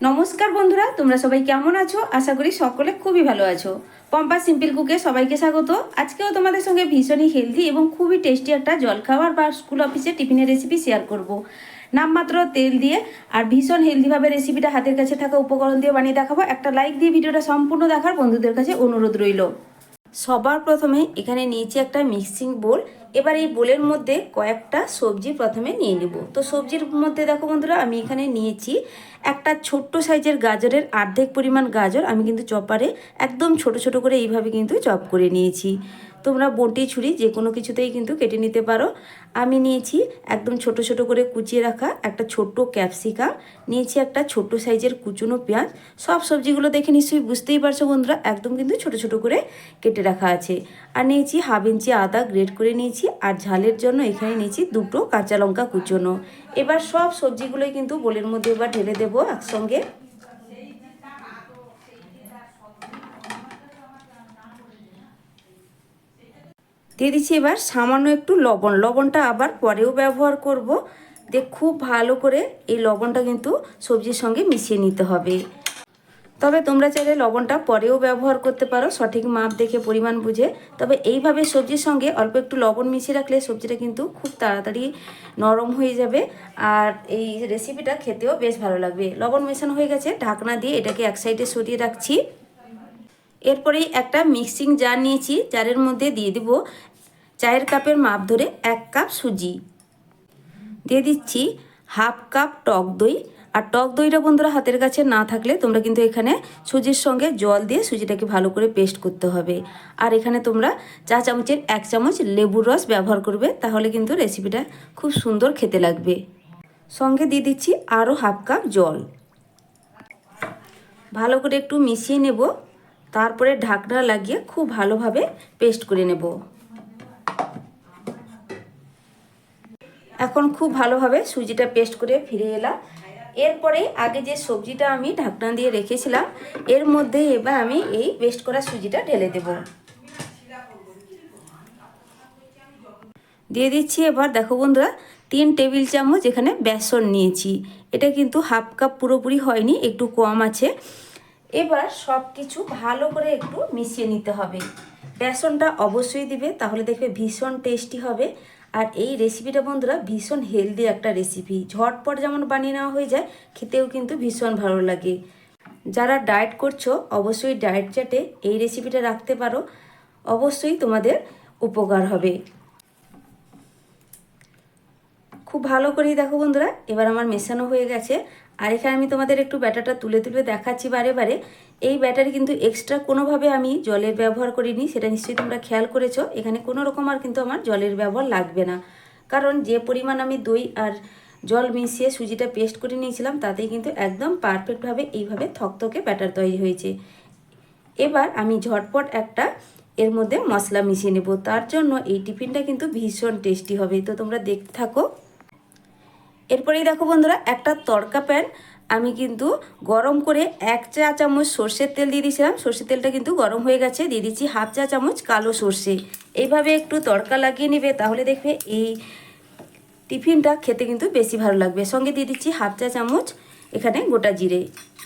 নমস্কার বন্ধুরা, তোমরা সবাই কেমন আছো? আশা করি সকলে খুবই ভালো আছো। পম্পা সিম্পল কুকে সবাইকে স্বাগত। আজকেও তোমাদের সঙ্গে ভীষণই হেলদি এবং খুবই টেস্টি একটা জলখাবার বা স্কুল অফিসে টিফিনের রেসিপি শেয়ার করব। নামমাত্র তেল দিয়ে আর ভীষণ হেলদিভাবে রেসিপিটা হাতের কাছে থাকা উপকরণ দিয়ে বানিয়ে দেখাবো। একটা লাইক দিয়ে ভিডিওটা সম্পূর্ণ দেখার বন্ধুদের কাছে অনুরোধ রইল। সবার প্রথমে এখানে নিয়েছি একটা মিক্সিং বোল। এবার এই বোলের মধ্যে কয়েকটা সবজি প্রথমে নিয়ে নেব। তো সবজির মধ্যে দেখো বন্ধুরা, আমি এখানে নিয়েছি একটা ছোট্ট সাইজের গাজরের অর্ধেক পরিমাণ গাজর আমি কিন্তু চপারে একদম ছোট ছোট করে এইভাবে কিন্তু চপ করে নিয়েছি। তোমরা বটি ছুরি যে কোনো কিছুতেই কিন্তু কেটে নিতে পারো। আমি নিয়েছি একদম ছোট ছোট করে কুচিয়ে রাখা একটা ছোট্ট ক্যাপসিকাম, নিয়েছি একটা ছোট্ট সাইজের কুচনো পেঁয়াজ। সব সবজিগুলো দেখে নিশ্চয়ই বুঝতেই পারছো বন্ধুরা, একদম কিন্তু ছোট ছোট করে কেটে রাখা আছে। আর নিয়েছি হাফ ইঞ্চি আদা গ্রেট করে নিয়েছি। আর ঝালের জন্য এখানে নিয়েছি দুটো কাঁচা লঙ্কা কুচনো। এবার সব সবজিগুলোই কিন্তু বোলের মধ্যে এবার ঢেলে দেবো একসঙ্গে। দিয়ে দিচ্ছি এবার সামান্য একটু লবণ। লবণটা আবার পরেও ব্যবহার করব। খুব ভালো করে এই লবণটা কিন্তু সবজির সঙ্গে মিশিয়ে নিতে হবে। তবে তোমরা চাইলে লবণটা পরেও ব্যবহার করতে পারো, সঠিক মাপ দেখে পরিমাণ বুঝে। তবে এইভাবে সবজির সঙ্গে অল্প একটু লবণ মিশিয়ে রাখলে সবজিটা কিন্তু খুব তাড়াতাড়ি নরম হয়ে যাবে আর এই রেসিপিটা খেতেও বেশ ভালো লাগবে। লবণ মেশানো হয়ে গেছে, ঢাকনা দিয়ে এটাকে এক সাইডে সরিয়ে রাখছি। এরপরেই একটা মিক্সিং জার নিয়েছি, জারের মধ্যে দিয়ে দিব চায়ের কাপের মাপ ধরে 1 কাপ সুজি, দিয়ে দিচ্ছি হাফ কাপ টক দই। আর টক দইটা বন্ধুরা হাতের কাছে না থাকলে তোমরা কিন্তু এখানে সুজির সঙ্গে জল দিয়ে সুজিটাকে ভালো করে পেস্ট করতে হবে। আর এখানে তোমরা চা চামচের 1 চামচ লেবুর রস ব্যবহার করবে, তাহলে কিন্তু রেসিপিটা খুব সুন্দর খেতে লাগবে। সঙ্গে দিয়ে দিচ্ছি আরও হাফ কাপ জল। ভালো করে একটু মিশিয়ে নেব, তারপরে ঢাকনা লাগিয়ে খুব ভালোভাবে পেস্ট করে নেব। এখন খুব ভালোভাবে সুজিটা পেস্ট করে ফিরে এলাম। এরপরে আগে যে সবজিটা আমি ঢাকনা দিয়ে রেখেছিলাম এর মধ্যে এবার আমি এই পেস্ট করা সুজিটা ঢেলে দেব। দিয়ে দিচ্ছি এবার দেখো বন্ধুরা 3 টেবিল চামচ এখানে বেসন নিয়েছি। এটা কিন্তু হাফ কাপ পুরোপুরি হয়নি, একটু কম আছে। এবার সব কিছু ভালো করে একটু মিশিয়ে নিতে হবে। বেসনটা অবশ্যই দিবে, তাহলে দেখবে ভীষণ টেস্টি হবে। আর এই রেসিপিটা বন্ধুরা ভীষণ হেলদি একটা রেসিপি, ঝটপট যেমন বানিয়ে নেওয়া হয়ে যায়, খেতেও কিন্তু ভীষণ ভালো লাগে। যারা ডায়েট করছো অবশ্যই ডায়েট চার্টে এই রেসিপিটা রাখতে পারো, অবশ্যই তোমাদের উপকার হবে। খুব ভালো করেই দেখো বন্ধুরা এবার আমার মেশানো হয়ে গেছে। আর এখানে আমি তোমাদের একটু ব্যাটারটা তুলে তুলে দেখাচ্ছি বারে বারে। এই ব্যাটারে কিন্তু এক্সট্রা কোনোভাবে আমি জলের ব্যবহার করিনি, সেটা নিশ্চয়ই তোমরা খেয়াল করেছো। এখানে কোনো রকম আর কিন্তু আমার জলের ব্যবহার লাগবে না, কারণ যে পরিমাণ আমি দই আর জল মিশিয়ে সুজিটা পেস্ট করে নিয়েছিলাম তাতেই কিন্তু একদম পারফেক্টভাবে এইভাবে থকথকে ব্যাটার তৈরি হয়েছে। এবার আমি ঝটপট একটা এর মধ্যে মশলা মিশিয়ে নেব, তার জন্য এই টিফিনটা কিন্তু ভীষণ টেস্টি হবে। তো তোমরা দেখতে থাকো। এরপরেই দেখো বন্ধুরা একটা তড়কা প্যান আমি কিন্তু গরম করে 1 চা চামচ সর্ষের তেল দিয়ে দিয়েছিলাম। সর্ষের তেলটা কিন্তু গরম হয়ে গেছে, দিয়ে দিচ্ছি হাফ চা চামচ কালো সর্ষে। এইভাবে একটু তড়কা লাগিয়ে নেবে, তাহলে দেখবে এই টিফিনটা খেতে কিন্তু বেশি ভালো লাগবে। সঙ্গে দিয়ে দিচ্ছি হাফ চা চামচ এখানে গোটা জিরে।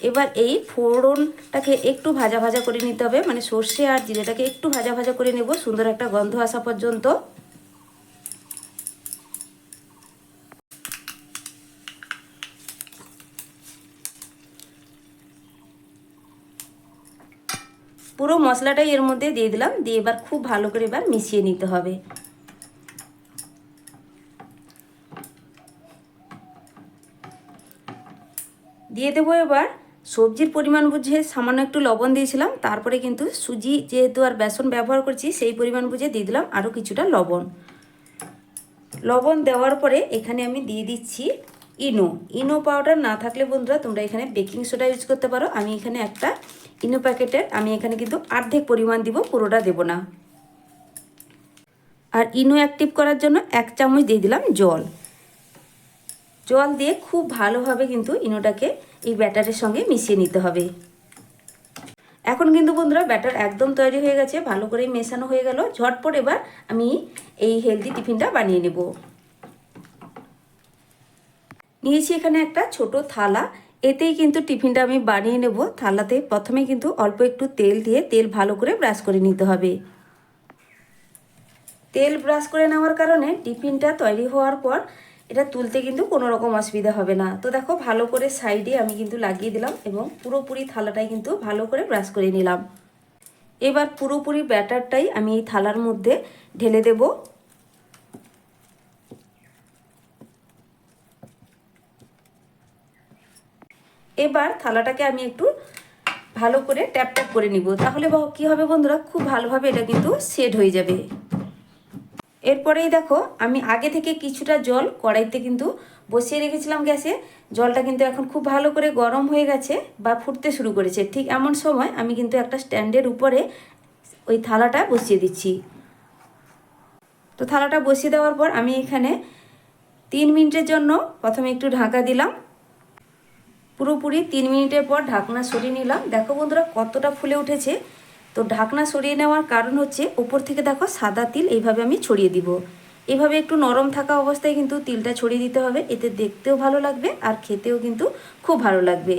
এবার এই ফোড়নটাকে একটু ভাজা ভাজা করে নিতে হবে, মানে সর্ষে আর জিরেটাকে একটু ভাজা ভাজা করে নেব সুন্দর একটা গন্ধ আসা পর্যন্ত। পুরো মশলাটাই এর মধ্যে দিয়ে দিলাম, দিয়ে এবার খুব ভালো করে এবার মিশিয়ে নিতে হবে। দিয়ে দেবো এবার সবজির পরিমাণ বুঝে সামান্য একটু লবণ দিয়েছিলাম, তারপরে কিন্তু সুজি যেহেতু আর বেসন ব্যবহার করছি সেই পরিমাণ বুঝে দিয়ে দিলাম আরও কিছুটা লবণ। লবণ দেওয়ার পরে এখানে আমি দিয়ে দিচ্ছি ইনো পাউডার না থাকলে বন্ধুরা তোমরা এখানে বেকিং সোডা ইউজ করতে পারো। আমি এখানে একটা ইনো প্যাকেটের আমি এখানে কিন্তু অর্ধেক পরিমাণ দিব, পুরোটা দেব না। আর ইনো অ্যাক্টিভ করার জন্য 1 চামচ দিয়ে দিলাম জল। জল দিয়ে খুব ভালোভাবে কিন্তু ইনোটাকে এই ব্যাটারের সঙ্গে মিশিয়ে নিতে হবে। এখন কিন্তু বন্ধুরা ব্যাটার একদম তৈরি হয়ে গেছে, ভালো করে মেশানো হয়ে গেল। ঝটপট এবার আমি এই হেলদি টিফিনটা বানিয়ে নেব। নিয়েছি এখানে একটা ছোট থালা, এতেই কিন্তু টিফিনটা আমি বানিয়ে নেব। থালাতে প্রথমে কিন্তু অল্প একটু তেল দিয়ে তেল ভালো করে ব্রাশ করে নিতে হবে। তেল ব্রাশ করে নেওয়ার কারণে টিফিনটা তৈরি হওয়ার পর এটা তুলতে কিন্তু কোনো রকম অসুবিধা হবে না। তো দেখো ভালো করে সাইডে আমি কিন্তু লাগিয়ে দিলাম এবং পুরোপুরি থালাটাই কিন্তু ভালো করে ব্রাশ করে নিলাম। এবার পুরোপুরি ব্যাটারটাই আমি এই থালার মধ্যে ঢেলে দেব। এবার থালাটাকে আমি একটু ভালো করে ট্যাপ ট্যাপ করে নিব, তাহলে কি হবে বন্ধুরা, খুব ভালোভাবে এটা কিন্তু সেট হয়ে যাবে। এরপরেই দেখো আমি আগে থেকে কিছুটা জল কড়াইতে কিন্তু বসিয়ে রেখেছিলাম গ্যাসে। জলটা কিন্তু এখন খুব ভালো করে গরম হয়ে গেছে বা ফুটতে শুরু করেছে। ঠিক এমন সময় আমি কিন্তু একটা স্ট্যান্ডের উপরে ওই থালাটা বসিয়ে দিচ্ছি। তো থালাটা বসিয়ে দেওয়ার পর আমি এখানে 3 মিনিটের জন্য প্রথমে একটু ঢাকা দিলাম। পুরোপুরি 3 মিনিটের পর ঢাকনা সরিয়ে নিলাম। দেখো বন্ধুরা কতটা ফুলে উঠেছে। তো ঢাকনা সরিয়ে নেওয়ার কারণ হচ্ছে উপর থেকে দেখো সাদা তিল এইভাবে আমি ছড়িয়ে দিব। এইভাবে একটু নরম থাকা অবস্থায় কিন্তু তিলটা ছড়িয়ে দিতে হবে, এতে দেখতেও ভালো লাগবে আর খেতেও কিন্তু খুব ভালো লাগবে।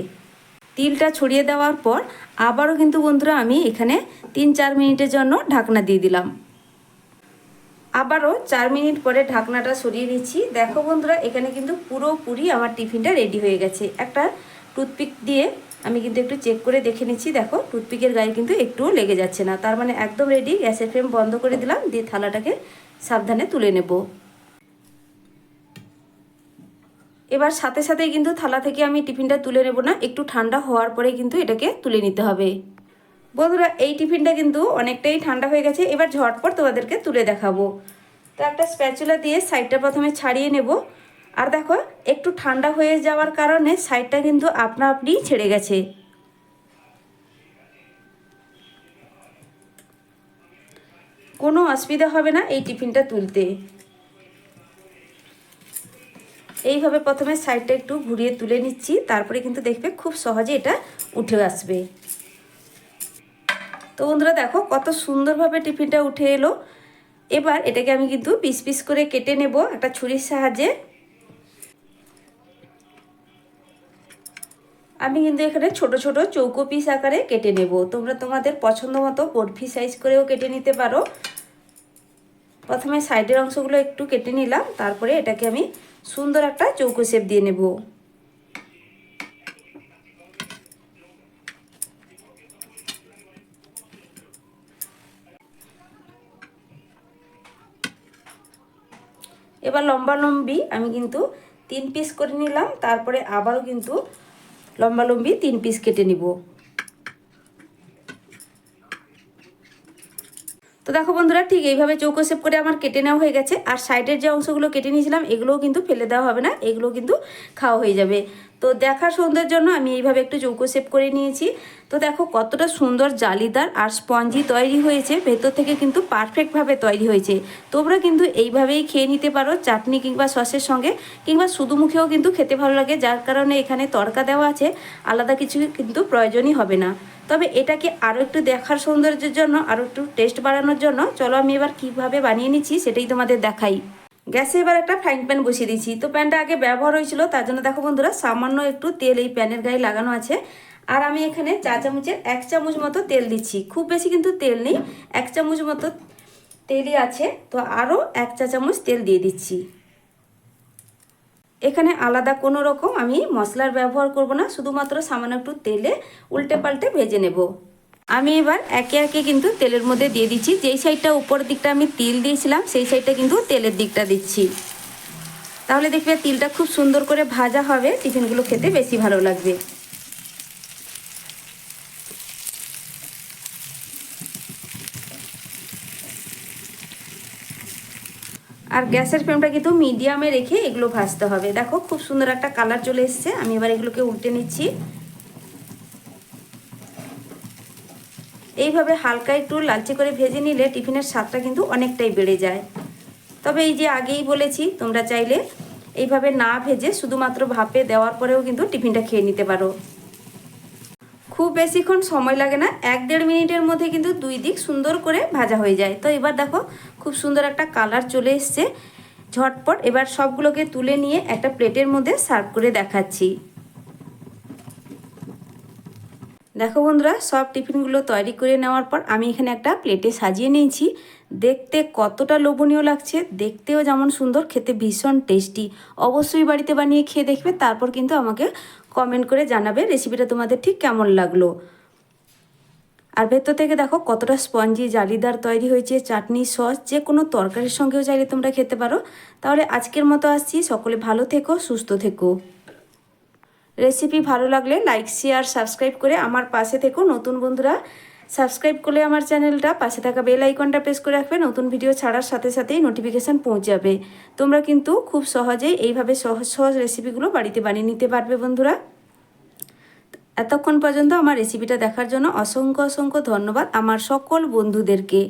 তিলটা ছড়িয়ে দেওয়ার পর আবারও কিন্তু বন্ধুরা আমি এখানে 3-4 মিনিটের জন্য ঢাকনা দিয়ে দিলাম। আবারও 4 মিনিট পরে ঢাকনাটা সরিয়ে নিচ্ছি। দেখো বন্ধুরা এখানে কিন্তু পুরোপুরি আমার টিফিনটা রেডি হয়ে গেছে। একটা টুথপিক দিয়ে আমি কিন্তু একটু চেক করে দেখে নিচ্ছি। দেখো টুথপিকের গায়ে কিন্তু একটুও লেগে যাচ্ছে না, তার মানে একদম রেডি। গ্যাসের ফ্লেম বন্ধ করে দিলাম, দিয়ে থালাটাকে সাবধানে তুলে নেব। এবার সাথে সাথেই কিন্তু থালা থেকে আমি টিফিনটা তুলে নেব না, একটু ঠান্ডা হওয়ার পরে কিন্তু এটাকে তুলে নিতে হবে। বন্ধুরা এই টিফিনটা কিন্তু অনেকটাই ঠান্ডা হয়ে গেছে। এবার ঝটপট তোমাদেরকে তুলে দেখাবো। তো একটা স্প্যাচুলা দিয়ে সাইডটা প্রথমে ছাড়িয়ে নেব। আর দেখো একটু ঠান্ডা হয়ে যাওয়ার কারণে সাইডটা কিন্তু আপনা আপনিই ছেড়ে গেছে। কোনো অসুবিধা হবে না এই টিফিনটা তুলতে। এইভাবে প্রথমে সাইডটা একটু ঘুরিয়ে তুলে নিচ্ছি, তারপরে কিন্তু দেখবে খুব সহজে এটা উঠে আসবে। তো বন্ধুরা দেখো কত সুন্দরভাবে টিফিনটা উঠে এলো। এবার এটাকে আমি কিন্তু পিস পিস করে কেটে নেব একটা ছুরির সাহায্যে। আমি কিন্তু এখানে ছোট ছোট চৌকো পিস আকারে কেটে নেব। তোমরা তোমাদের পছন্দ মতো বরফি সাইজ করেও কেটে নিতে পারো। প্রথমে সাইডের অংশগুলো একটু কেটে নিলাম, তারপরে এটাকে আমি সুন্দর একটা চৌকো শেপ দিয়ে নেব। এবার লম্বালম্বি আমি কিন্তু 3 পিস করে নিলাম, তারপরে আবারও কিন্তু লম্বালম্বি 3 পিস কেটে নিব। তো দেখো বন্ধুরা ঠিক এইভাবে চৌকো শেপ করে আমার কেটে নেওয়া হয়ে গেছে। আর সাইডের যে অংশগুলো কেটে নিয়েছিলাম এগুলোও কিন্তু ফেলে দেওয়া হবে না, এগুলো কিন্তু খাওয়া হয়ে যাবে। তো দেখার সৌন্দর্যের জন্য আমি এইভাবে একটু চৌকো শেপ করে নিয়েছি। তো দেখো কতটা সুন্দর জালিদার আর স্পঞ্জি তৈরি হয়েছে, ভেতর থেকে কিন্তু পারফেক্টভাবে তৈরি হয়েছে। তোমরা কিন্তু এইভাবেই খেয়ে নিতে পারো চাটনি কিংবা সসের সঙ্গে, কিংবা শুধু মুখেও কিন্তু খেতে ভালো লাগে। যার কারণে এখানে তড়কা দেওয়া আছে, আলাদা কিছু কিন্তু প্রয়োজনই হবে না। তবে এটাকে আরও একটু দেখার সৌন্দর্যের জন্য, আরও একটু টেস্ট বাড়ানোর জন্য চলো আমি এবার কীভাবে বানিয়ে নিচ্ছি সেটাই তোমাদের দেখাই। গ্যাসে এবার একটা ফ্রাইং প্যান বসিয়ে দিচ্ছি। তো প্যানটা আগে ব্যবহার হয়েছিল, তার জন্য দেখো বন্ধুরা সামান্য একটু তেল এই প্যানের গায়ে লাগানো আছে। আর আমি এখানে চা চামচের 1 চামচ মতো তেল দিচ্ছি। খুব বেশি কিন্তু তেল নেই, 1 চামচ মতো তেলই আছে। তো আরও 1 চা চামচ তেল দিয়ে দিচ্ছি। এখানে আলাদা কোনো রকম আমি মশলার ব্যবহার করব না, শুধুমাত্র সামান্য একটু তেলে উল্টে পাল্টে ভেজে নেব। আমি এবার একে একে কিন্তু তেলের মধ্যে দিয়ে দিচ্ছি। যেই সাইডটা উপরের দিকটা আমি তিল দিয়েছিলাম সেই সাইডটা কিন্তু তেলের দিকটা দিচ্ছি। তাহলে দেখবে তিলটা খুব সুন্দর করে ভাজা হবে, টিফিনগুলো খেতে বেশি ভালো লাগবে। আর গ্যাসের ফ্লেমটা কিন্তু মিডিয়ামে রেখে এগুলো ভাজতে হবে। দেখো খুব সুন্দর একটা কালার চলে এসছে। আমি এবার এগুলোকে উল্টে নিচ্ছি। এইভাবে হালকা একটু লালচে করে ভেজে নিলে টিফিনের স্বাদটা কিন্তু অনেকটাই বেড়ে যায়। তবে এই যে আগেই বলেছি, তোমরা চাইলে এইভাবে না ভেজে শুধুমাত্র ভাপে দেওয়ার পরেও কিন্তু টিফিনটা খেয়ে নিতে পারো। খুব বেশিক্ষণ সময় লাগে না, 1-1.5 মিনিটের মধ্যে কিন্তু 2 দিক সুন্দর করে ভাজা হয়ে যায়। তো এবার দেখো খুব সুন্দর একটা কালার চলে এসছে। ঝটপট এবার সবগুলোকে তুলে নিয়ে একটা প্লেটের মধ্যে সার্ভ করে দেখাচ্ছি। দেখো বন্ধুরা, সব টিফিনগুলো তৈরি করে নেওয়ার পর আমি এখানে একটা প্লেটে সাজিয়ে নিয়েছি। দেখতে কতটা লোভনীয় লাগছে, দেখতেও যেমন সুন্দর, খেতে ভীষণ টেস্টি। অবশ্যই বাড়িতে বানিয়ে খেয়ে দেখবে, তারপর কিন্তু আমাকে কমেন্ট করে জানাবে রেসিপিটা তোমাদের ঠিক কেমন লাগলো। আর ভেতর থেকে দেখো কতটা স্পঞ্জি জালিদার তৈরি হয়েছে। চাটনি, সস, যে কোনো তরকারির সঙ্গেও চাইলে তোমরা খেতে পারো। তাহলে আজকের মতো আসছি, সকলে ভালো থেকো, সুস্থ থেকো। রেসিপি ভালো লাগলে লাইক, শেয়ার, সাবস্ক্রাইব করে আমার পাশে থেকো। নতুন বন্ধুরা সাবস্ক্রাইব করলে আমার চ্যানেলটা, পাশে থাকা বেল আইকনটা প্রেস করে রাখবে। নতুন ভিডিও ছাড়ার সাথে সাথেই নোটিফিকেশান পৌঁছাবে। তোমরা কিন্তু খুব সহজেই এইভাবে সহজ সহজ রেসিপিগুলো বাড়িতে বানিয়ে নিতে পারবে বন্ধুরা। এতক্ষণ পর্যন্ত আমার রেসিপিটা দেখার জন্য অসংখ্য অসংখ্য ধন্যবাদ আমার সকল বন্ধুদেরকে।